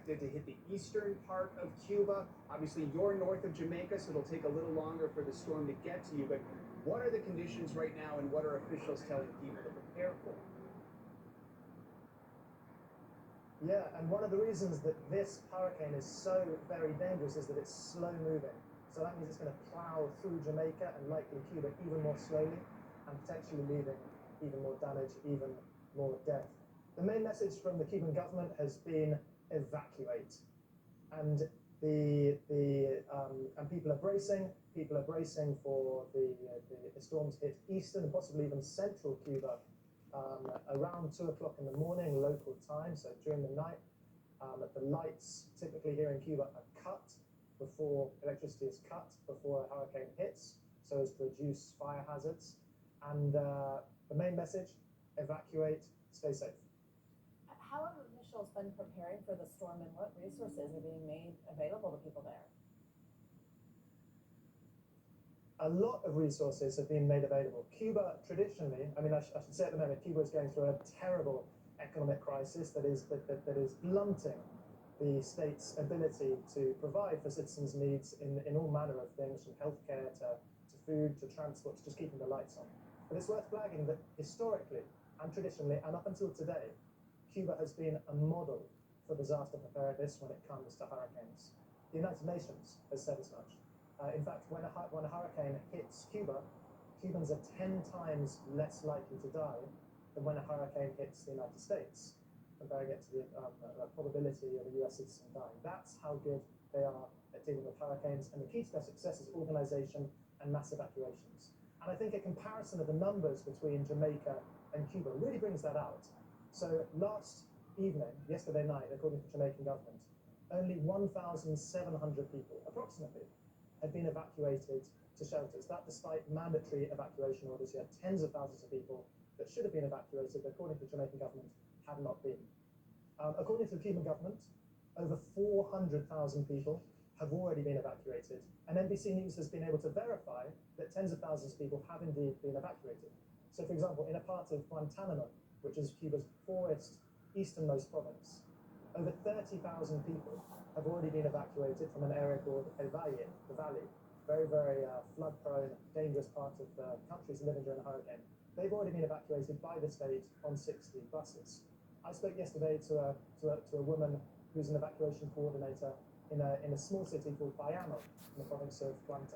expected to hit the eastern part of Cuba. Obviously, you're north of Jamaica, so it'll take a little longer for the storm to get to you. But what are the conditions right now, and what are officials telling people to prepare for? Yeah, and one of the reasons that this hurricane is so very dangerous is that it's slow moving. So that means it's going to plow through Jamaica and likely Cuba even more slowly and potentially leaving even more damage, even more death. The main message from the Cuban government has been evacuate. And and people are bracing. People are bracing for the storms hit eastern and possibly even central Cuba around 2 o'clock in the morning local time, so during the night. The lights typically here in Cuba are cut before electricity is cut before a hurricane hits, so as to reduce fire hazards. And the main message: evacuate, stay safe. How have officials been preparing for the storm, and what resources are being made available to people there? A lot of resources have been made available. Cuba traditionally, I should say at the moment, Cuba is going through a terrible economic crisis that is blunting the state's ability to provide for citizens' needs in all manner of things, from healthcare to food to transport to just keeping the lights on. But it's worth flagging that historically and traditionally and up until today, Cuba has been a model for disaster preparedness when it comes to hurricanes. The United Nations has said as much. In fact, when a hurricane hits Cuba, Cubans are 10 times less likely to die than when a hurricane hits the United States, comparing it to the probability of a US citizen dying. That's how good they are at dealing with hurricanes, and the key to their success is organization and mass evacuations. And I think a comparison of the numbers between Jamaica and Cuba really brings that out. So last evening, yesterday night, according to the Jamaican government, only 1,700 people, approximately, had been evacuated to shelters. That despite mandatory evacuation orders, you had tens of thousands of people that should have been evacuated, but according to the Jamaican government, had not been. According to the Cuban government, over 400,000 people have already been evacuated, and NBC News has been able to verify that tens of thousands of people have indeed been evacuated. So, for example, in a part of Guantanamo, which is Cuba's poorest, easternmost province, over 30,000 people have already been evacuated from an area called El Valle, the valley, very, very flood-prone, dangerous part of the countries living during a hurricane. They've already been evacuated by the state on 60 buses. I spoke yesterday to a woman who's an evacuation coordinator in a small city called Bayamo in the province of Guantanamo.